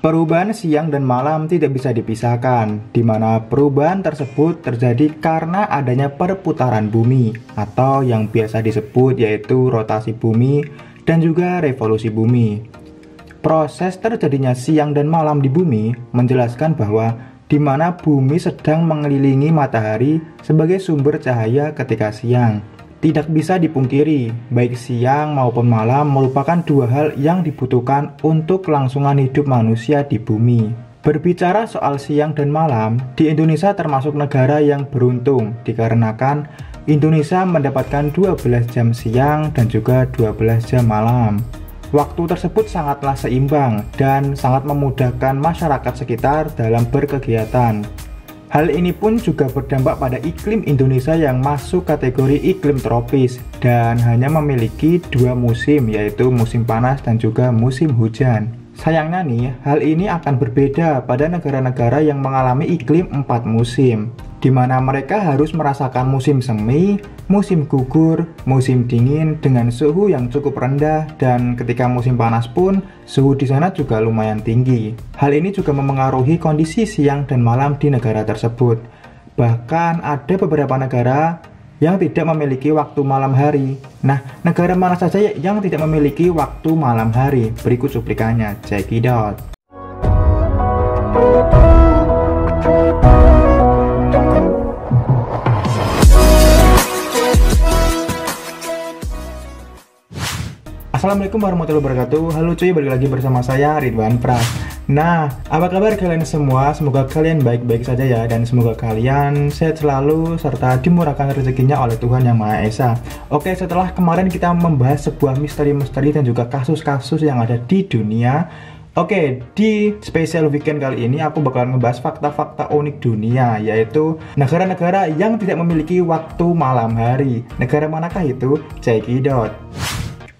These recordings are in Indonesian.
Perubahan siang dan malam tidak bisa dipisahkan, di mana perubahan tersebut terjadi karena adanya perputaran bumi, atau yang biasa disebut yaitu rotasi bumi dan juga revolusi bumi. Proses terjadinya siang dan malam di bumi menjelaskan bahwa di mana bumi sedang mengelilingi matahari sebagai sumber cahaya ketika siang. Tidak bisa dipungkiri, baik siang maupun malam merupakan dua hal yang dibutuhkan untuk kelangsungan hidup manusia di bumi. Berbicara soal siang dan malam, di Indonesia termasuk negara yang beruntung dikarenakan Indonesia mendapatkan 12 jam siang dan juga 12 jam malam. Waktu tersebut sangatlah seimbang dan sangat memudahkan masyarakat sekitar dalam berkegiatan. Hal ini pun juga berdampak pada iklim Indonesia yang masuk kategori iklim tropis dan hanya memiliki dua musim, yaitu musim panas dan juga musim hujan. Sayangnya nih, hal ini akan berbeda pada negara-negara yang mengalami iklim 4 musim, di mana mereka harus merasakan musim semi, musim gugur, musim dingin dengan suhu yang cukup rendah, dan ketika musim panas pun suhu di sana juga lumayan tinggi. Hal ini juga memengaruhi kondisi siang dan malam di negara tersebut. Bahkan ada beberapa negara yang tidak memiliki waktu malam hari. Nah, negara mana saja yang tidak memiliki waktu malam hari? Berikut cuplikannya, check it out. Assalamualaikum warahmatullahi wabarakatuh. Halo cuy, balik lagi bersama saya Ridwan Pras. Nah, apa kabar kalian semua? Semoga kalian baik-baik saja ya, dan semoga kalian sehat selalu serta dimurahkan rezekinya oleh Tuhan Yang Maha Esa. Oke, setelah kemarin kita membahas sebuah misteri-misteri dan juga kasus-kasus yang ada di dunia. Oke, di special weekend kali ini aku bakal ngebahas fakta-fakta unik dunia, yaitu negara-negara yang tidak memiliki waktu malam hari. Negara manakah itu? Check it out.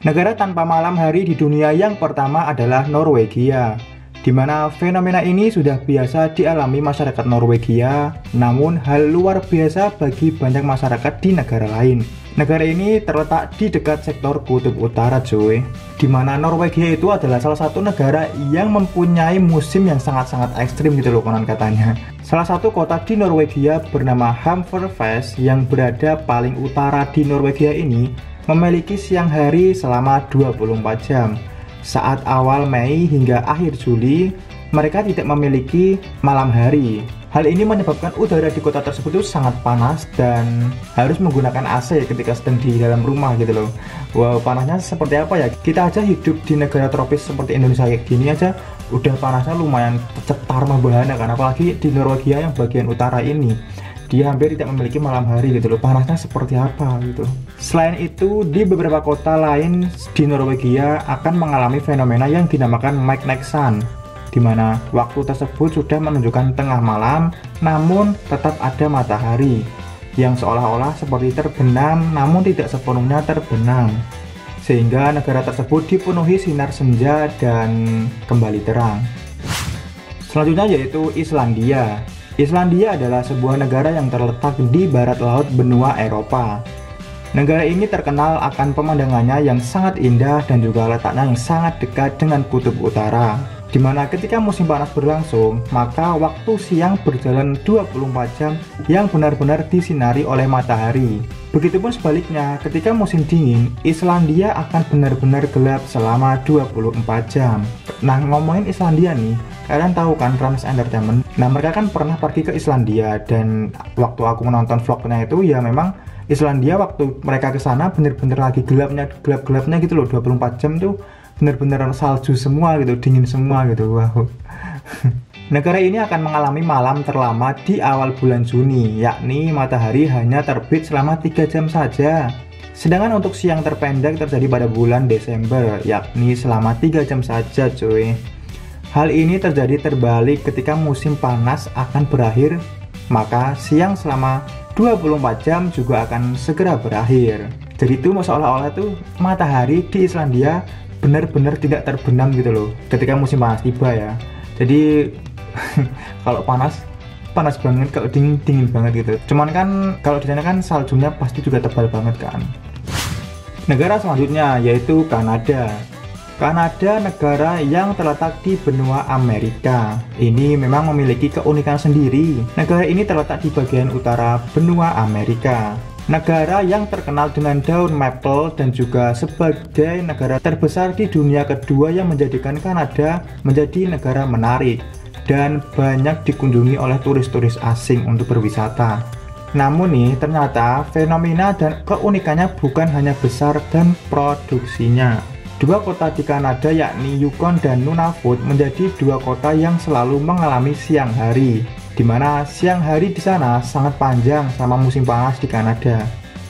Negara tanpa malam hari di dunia yang pertama adalah Norwegia, di mana fenomena ini sudah biasa dialami masyarakat Norwegia, namun hal luar biasa bagi banyak masyarakat di negara lain. Negara ini terletak di dekat sektor kutub utara cuy, di mana Norwegia itu adalah salah satu negara yang mempunyai musim yang sangat-sangat ekstrim gitu loh konon katanya. Salah satu kota di Norwegia bernama Hammerfest yang berada paling utara di Norwegia ini memiliki siang hari selama 24 jam. Saat awal Mei hingga akhir Juli, mereka tidak memiliki malam hari. Hal ini menyebabkan udara di kota tersebut itu sangat panas dan harus menggunakan AC ketika sedang di dalam rumah gitu loh. Wow, panasnya seperti apa ya? Kita aja hidup di negara tropis seperti Indonesia kayak gini aja udah panasnya lumayan cetar membahana kan, apalagi di Norwegia yang bagian utara ini. Dia hampir tidak memiliki malam hari gitu loh, panasnya seperti apa gitu. Selain itu, di beberapa kota lain di Norwegia akan mengalami fenomena yang dinamakan midnight sun, di mana waktu tersebut sudah menunjukkan tengah malam, namun tetap ada matahari yang seolah-olah seperti terbenam, namun tidak sepenuhnya terbenam, sehingga negara tersebut dipenuhi sinar senja dan kembali terang. Selanjutnya yaitu Islandia. Islandia adalah sebuah negara yang terletak di barat laut benua Eropa. Negara ini terkenal akan pemandangannya yang sangat indah dan juga letaknya yang sangat dekat dengan kutub utara, di mana ketika musim panas berlangsung, maka waktu siang berjalan 24 jam yang benar-benar disinari oleh matahari. Begitupun sebaliknya, ketika musim dingin, Islandia akan benar-benar gelap selama 24 jam. Nah, ngomongin Islandia nih, kalian tahu kan Rams Entertainment? Nah, mereka kan pernah pergi ke Islandia, dan waktu aku menonton vlognya itu ya memang Islandia waktu mereka ke sana benar-benar lagi gelap-gelapnya gitu loh, 24 jam tuh benar-benar salju semua gitu, dingin semua gitu. Wow. Negara ini akan mengalami malam terlama di awal bulan Juni, yakni matahari hanya terbit selama 3 jam saja. Sedangkan untuk siang terpendek terjadi pada bulan Desember, yakni selama 3 jam saja cuy. Hal ini terjadi terbalik ketika musim panas akan berakhir, maka siang selama 24 jam juga akan segera berakhir. Jadi itu seolah-olah tuh matahari di Islandia benar-benar tidak terbenam gitu loh ketika musim panas tiba ya. Jadi kalau panas banget, kalau dingin banget gitu. Cuman kan kalau di sana kan saljunya pasti juga tebal banget kan. Negara selanjutnya yaitu Kanada. Kanada negara yang terletak di benua Amerika. Ini memang memiliki keunikan sendiri. Negara ini terletak di bagian utara benua Amerika. Negara yang terkenal dengan daun maple dan juga sebagai negara terbesar di dunia kedua yang menjadikan Kanada menjadi negara menarik dan banyak dikunjungi oleh turis-turis asing untuk berwisata. Namun nih, ternyata fenomena dan keunikannya bukan hanya besar dan produksinya. Dua kota di Kanada yakni Yukon dan Nunavut menjadi dua kota yang selalu mengalami siang hari, di mana siang hari di sana sangat panjang sama musim panas di Kanada.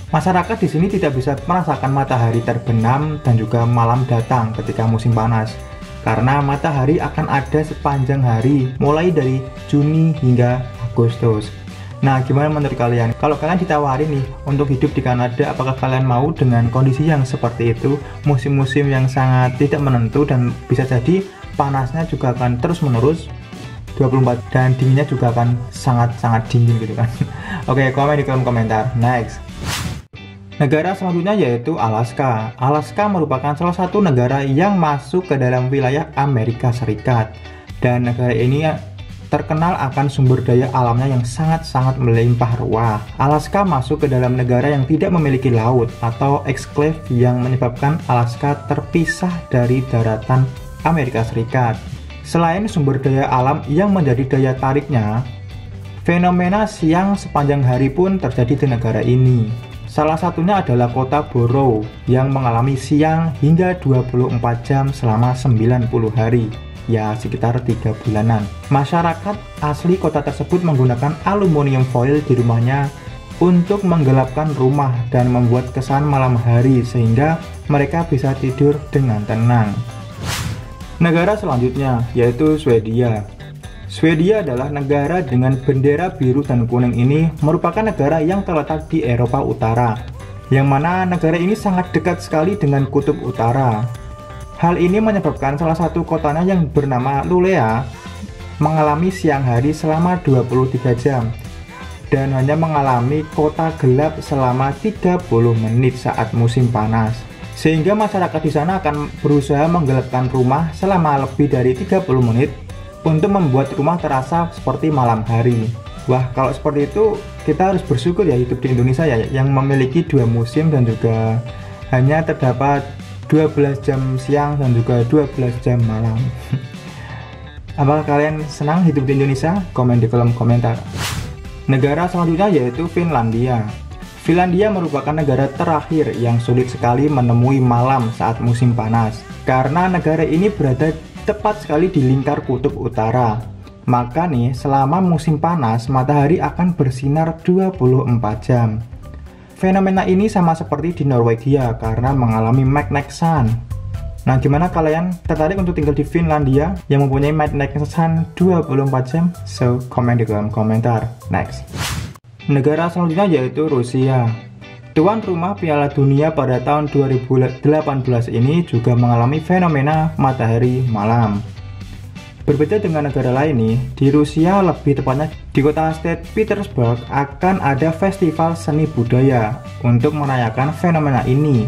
Masyarakat di sini tidak bisa merasakan matahari terbenam dan juga malam datang ketika musim panas, karena matahari akan ada sepanjang hari, mulai dari Juni hingga Agustus. Nah, gimana menurut kalian? Kalau kalian ditawari nih untuk hidup di Kanada, apakah kalian mau dengan kondisi yang seperti itu? Musim-musim yang sangat tidak menentu dan bisa jadi panasnya juga akan terus-menerus 24 dan dinginnya juga akan sangat-sangat dingin gitu kan. Oke, komen di kolom komentar. Next. Negara selanjutnya yaitu Alaska. Alaska merupakan salah satu negara yang masuk ke dalam wilayah Amerika Serikat. Dan negara ini terkenal akan sumber daya alamnya yang sangat-sangat melimpah ruah. Alaska masuk ke dalam negara yang tidak memiliki laut atau exclave yang menyebabkan Alaska terpisah dari daratan Amerika Serikat. Selain sumber daya alam yang menjadi daya tariknya, fenomena siang sepanjang hari pun terjadi di negara ini. Salah satunya adalah kota Borough yang mengalami siang hingga 24 jam selama 90 hari. Ya, sekitar 3 bulanan. Masyarakat asli kota tersebut menggunakan aluminium foil di rumahnya untuk menggelapkan rumah dan membuat kesan malam hari sehingga mereka bisa tidur dengan tenang. Negara selanjutnya yaitu Swedia. Swedia adalah negara dengan bendera biru dan kuning. Ini merupakan negara yang terletak di Eropa Utara, yang mana negara ini sangat dekat sekali dengan kutub utara. Hal ini menyebabkan salah satu kotanya yang bernama Luleå mengalami siang hari selama 23 jam dan hanya mengalami kota gelap selama 30 menit saat musim panas. Sehingga masyarakat di sana akan berusaha menggelapkan rumah selama lebih dari 30 menit untuk membuat rumah terasa seperti malam hari. Wah, kalau seperti itu kita harus bersyukur ya hidup di Indonesia ya, yang memiliki 2 musim dan juga hanya terdapat 12 jam siang dan juga 12 jam malam. Apakah kalian senang hidup di Indonesia? Komen di kolom komentar. Negara selanjutnya yaitu Finlandia. Finlandia merupakan negara terakhir yang sulit sekali menemui malam saat musim panas, karena negara ini berada tepat sekali di lingkar kutub utara. Maka nih, selama musim panas, matahari akan bersinar 24 jam. Fenomena ini sama seperti di Norwegia karena mengalami magnetic sun. Nah, gimana kalian tertarik untuk tinggal di Finlandia yang mempunyai magnetic sun 24 jam? So, komen di kolom komentar. Next. Negara selanjutnya yaitu Rusia. Tuan rumah Piala Dunia pada tahun 2018 ini juga mengalami fenomena matahari malam. Berbeda dengan negara lain nih, di Rusia lebih tepatnya di kota St. Petersburg akan ada festival seni budaya untuk merayakan fenomena ini.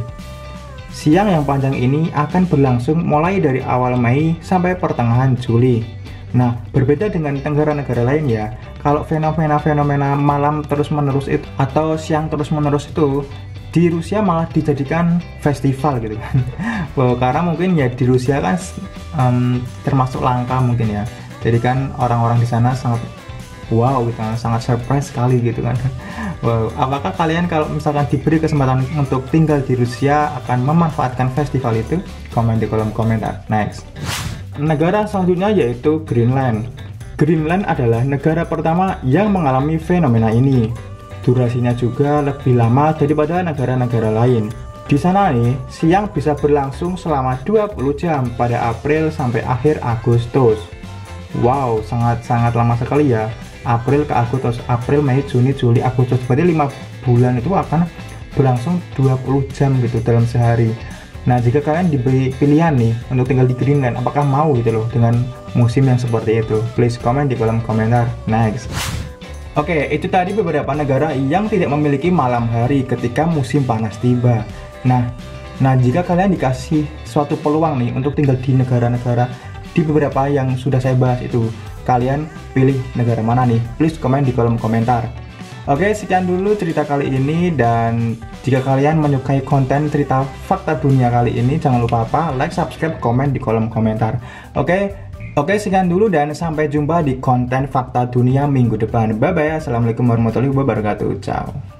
Siang yang panjang ini akan berlangsung mulai dari awal Mei sampai pertengahan Juli. Nah, berbeda dengan negara-negara lain ya, kalau fenomena-fenomena malam terus-menerus itu atau siang terus-menerus itu di Rusia malah dijadikan festival gitu kan. Wow, karena mungkin ya di Rusia kan termasuk langka mungkin ya. Jadi kan orang-orang di sana sangat wow gitu, sangat surprise sekali gitu kan. Wow, apakah kalian kalau misalkan diberi kesempatan untuk tinggal di Rusia akan memanfaatkan festival itu? Komen di kolom komentar. Next. Negara selanjutnya yaitu Greenland. Greenland adalah negara pertama yang mengalami fenomena ini. Durasinya juga lebih lama daripada negara-negara lain. Di sana nih, siang bisa berlangsung selama 20 jam pada April sampai akhir Agustus. Wow, sangat-sangat lama sekali ya. April ke Agustus, April, Mei, Juni, Juli, Agustus. Berarti 5 bulan itu akan berlangsung 20 jam gitu dalam sehari. Nah, jika kalian diberi pilihan nih untuk tinggal di Greenland, apakah mau gitu loh dengan musim yang seperti itu? Please komen di kolom komentar. Next. Oke, itu tadi beberapa negara yang tidak memiliki malam hari ketika musim panas tiba. Nah, Nah, jika kalian dikasih suatu peluang nih untuk tinggal di negara-negara di beberapa yang sudah saya bahas itu, kalian pilih negara mana nih? Please komen di kolom komentar. Oke, sekian dulu cerita kali ini, dan jika kalian menyukai konten cerita fakta dunia kali ini, jangan lupa like, subscribe, komen di kolom komentar. Oke, sekian dulu dan sampai jumpa di konten fakta dunia minggu depan. Bye bye. Assalamualaikum warahmatullahi wabarakatuh. Ciao.